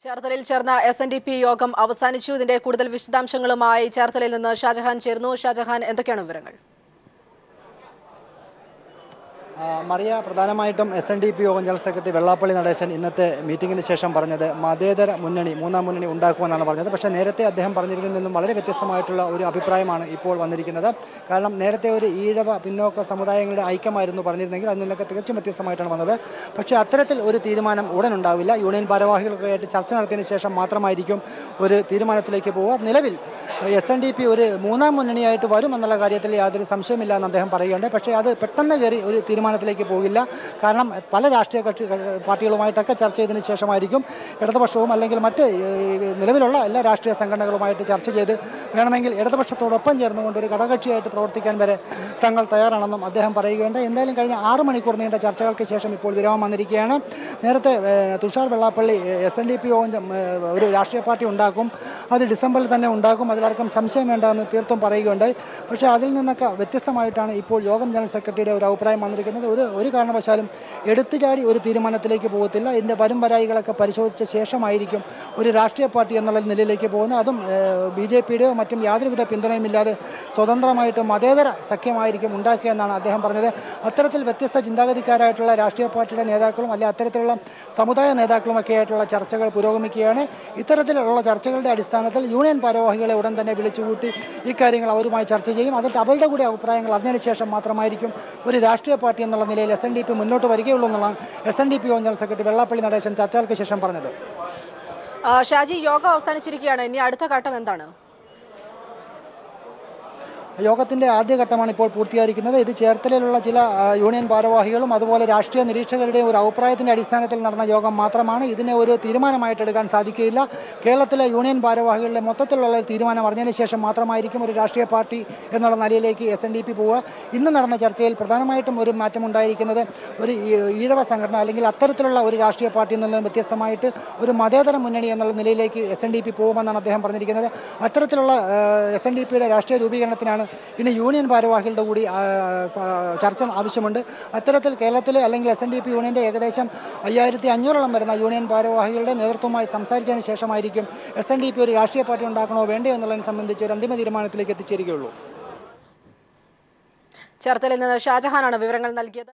ചേർത്തലയിൽ ചേർന്ന SNDP യോഗം അവസാനിച്ചു. ഇതിന്റെ കൂടുതൽ വിശദാംശങ്ങളുമായി ചേർത്തലയിൽ നിന്ന് ഷാജഹാൻ ചേർന്നു. ഷാജഹാൻ, എന്തൊക്കെയാണ് വിവരങ്ങൾ? മറിയ, പ്രധാനമായിട്ടും SNDP യോഗം ജനറൽ സെക്രട്ടറി വെള്ളാപ്പള്ളി നടേശൻ ഇന്നത്തെ മീറ്റിംഗിന് ശേഷം പറഞ്ഞത് മതേതര മുന്നണി, മൂന്നാം മുന്നണി ഉണ്ടാക്കുമെന്നാണ് പറഞ്ഞത്. പക്ഷേ നേരത്തെ അദ്ദേഹം പറഞ്ഞിരുന്നതിൽ നിന്നും വളരെ വ്യത്യസ്തമായിട്ടുള്ള ഒരു അഭിപ്രായമാണ് ഇപ്പോൾ വന്നിരിക്കുന്നത്. കാരണം നേരത്തെ ഒരു ഈഴവ പിന്നോക്ക സമുദായങ്ങളുടെ ഐക്യമായിരുന്നു പറഞ്ഞിരുന്നെങ്കിൽ അതിൽ നിന്നൊക്കെ തികച്ചും വ്യത്യസ്തമായിട്ടാണ് വന്നത്. പക്ഷേ അത്തരത്തിൽ ഒരു തീരുമാനം ഉടൻ ഉണ്ടാവില്ല. യൂണിയൻ ഭാരവാഹികളൊക്കെ ആയിട്ട് ചർച്ച നടത്തിയതിന് ശേഷം മാത്രമായിരിക്കും ഒരു തീരുമാനത്തിലേക്ക് പോവുക. നിലവിൽ SNDP ഒരു മൂന്നാം മുന്നണിയായിട്ട് വരുമെന്നുള്ള കാര്യത്തിൽ യാതൊരു സംശയമില്ല എന്ന് അദ്ദേഹം പറയുകയുണ്ട്. പക്ഷേ അത് പെട്ടെന്ന് കയറി ഒരു തീരുമാനത്തിലേക്ക് പോകില്ല. കാരണം പല രാഷ്ട്രീയ പാർട്ടികളുമായിട്ടൊക്കെ ചർച്ച ചെയ്തതിന് ശേഷമായിരിക്കും ഇടതുപക്ഷവും അല്ലെങ്കിൽ മറ്റ് നിലവിലുള്ള എല്ലാ രാഷ്ട്രീയ സംഘടനകളുമായിട്ട് ചർച്ച ചെയ്ത് വേണമെങ്കിൽ ഇടതുപക്ഷത്തോടൊപ്പം ചേർന്നുകൊണ്ട് ഒരു ഘടകകക്ഷിയായിട്ട് പ്രവർത്തിക്കാൻ വരെ തങ്ങൾ തയ്യാറാണെന്നും അദ്ദേഹം പറയുകയുണ്ട്. എന്തായാലും കഴിഞ്ഞ 6 മണിക്കൂർ നീണ്ട ചർച്ചകൾക്ക് ശേഷം ഇപ്പോൾ വിരാമം വന്നിരിക്കുകയാണ്. നേരത്തെ തുഷാർ വെള്ളാപ്പള്ളി SNDP ഒരു രാഷ്ട്രീയ പാർട്ടി ഉണ്ടാക്കും, അത് ഡിസംബറിൽ തന്നെ ഉണ്ടാക്കും, അതിലാർക്കും സംശയം വേണ്ടെന്ന് തീർത്തും പറയുകയുണ്ടായി. പക്ഷേ അതിൽ നിന്നൊക്കെ വ്യത്യസ്തമായിട്ടാണ് ഇപ്പോൾ യോഗം ജനറൽ സെക്രട്ടറിയുടെ ഒരു അഭിപ്രായം വന്നിരിക്കുന്നത്. ഒരു കാരണവശാലും എടുത്തുചാടി ഒരു തീരുമാനത്തിലേക്ക് പോകത്തില്ല. ഇതിൻ്റെ വരായികളൊക്കെ പരിശോധിച്ച ശേഷമായിരിക്കും ഒരു രാഷ്ട്രീയ പാർട്ടി എന്നുള്ള നിലയിലേക്ക് പോകുന്നത്. അതും BJPയുടെയോ മറ്റും യാതൊരുവിധ പിന്തുണയുമില്ലാതെ സ്വതന്ത്രമായിട്ട് മതേതര സഖ്യമായിരിക്കും ഉണ്ടാക്കുക എന്നാണ് അദ്ദേഹം പറഞ്ഞത്. അത്തരത്തിൽ വ്യത്യസ്ത ചിന്താഗതിക്കാരായിട്ടുള്ള രാഷ്ട്രീയ പാർട്ടിയുടെ നേതാക്കളും അല്ലെങ്കിൽ അത്തരത്തിലുള്ള സമുദായ നേതാക്കളുമൊക്കെ ആയിട്ടുള്ള ചർച്ചകൾ പുരോഗമിക്കുകയാണ്. ഇത്തരത്തിലുള്ള ചർച്ചകളുടെ അടിസ്ഥാനത്തിൽ യൂണിയൻ ഭാരവാഹികളെ ഉടൻ തന്നെ വിളിച്ചുകൂട്ടി ഇക്കാര്യങ്ങൾ അവരുമായി ചർച്ച ചെയ്യും. എന്നിട്ട് അവരുടെ കൂടി അഭിപ്രായങ്ങൾ അറിഞ്ഞതിന് ശേഷം മാത്രമായിരിക്കും ഒരു രാഷ്ട്രീയ പാർട്ടി എന്നുള്ള നിലയിൽ SNDP മുന്നോട്ട് വരികയുള്ളൂ എന്നുള്ളതാണ് SNDP general secretary Vellappally Natesan ചർച്ചകൾക്ക് ശേഷം പറഞ്ഞത്. ഷാജി, യോഗം അവസാനിച്ചിരിക്കുകയാണ്. ഇനി അടുത്ത ഘട്ടം എന്താണ്? യോഗത്തിൻ്റെ ആദ്യഘട്ടമാണ് ഇപ്പോൾ പൂർത്തിയായിരിക്കുന്നത്. ഇത് ചേർത്തലയിലുള്ള ചില യൂണിയൻ ഭാരവാഹികളും അതുപോലെ രാഷ്ട്രീയ നിരീക്ഷകരുടെയും ഒരു അഭിപ്രായത്തിൻ്റെ അടിസ്ഥാനത്തിൽ നടന്ന യോഗം മാത്രമാണ്. ഇതിനെ ഒരു തീരുമാനമായിട്ടെടുക്കാൻ സാധിക്കുകയില്ല. കേരളത്തിലെ യൂണിയൻ ഭാരവാഹികളുടെ മൊത്തത്തിലുള്ള ഒരു തീരുമാനം അറിഞ്ഞതിന് ശേഷം മാത്രമായിരിക്കും ഒരു രാഷ്ട്രീയ പാർട്ടി എന്നുള്ള നിലയിലേക്ക് SNDP പോവുക. ഇന്ന് നടന്ന ചർച്ചയിൽ പ്രധാനമായിട്ടും ഒരു മാറ്റമുണ്ടായിരിക്കുന്നത് ഒരു ഈഴവ സംഘടന അല്ലെങ്കിൽ അത്തരത്തിലുള്ള ഒരു രാഷ്ട്രീയ പാർട്ടി എന്നുള്ളത് വ്യത്യസ്തമായിട്ട് ഒരു മതേതര മുന്നണി എന്നുള്ള നിലയിലേക്ക് SNDP പോകുമെന്നാണ് അദ്ദേഹം പറഞ്ഞിരിക്കുന്നത്. അത്തരത്തിലുള്ള SNDPയുടെ രാഷ്ട്രീയ രൂപീകരണത്തിനാണ് ഇനി യൂണിയൻ ഭാരവാഹികളുടെ കൂടി ചർച്ച ആവശ്യമുണ്ട്. അത്തരത്തിൽ കേരളത്തിലെ അല്ലെങ്കിൽ SNDP യൂണിയൻ്റെ ഏകദേശം 5500ഓളം വരുന്ന യൂണിയൻ ഭാരവാഹികളുടെ നേതൃത്വവുമായി സംസാരിച്ചതിന് ശേഷമായിരിക്കും SNDP ഒരു രാഷ്ട്രീയ പാർട്ടി ഉണ്ടാക്കണോ വേണ്ടയോ എന്നുള്ളതിനെ സംബന്ധിച്ച് ഒരു അന്തിമ തീരുമാനത്തിലേക്ക് എത്തിച്ചേരുകയുള്ളൂ. ചേർത്തലയിൽ നിന്ന് ഷാജഹാനാണ് വിവരങ്ങൾ നൽകിയത്.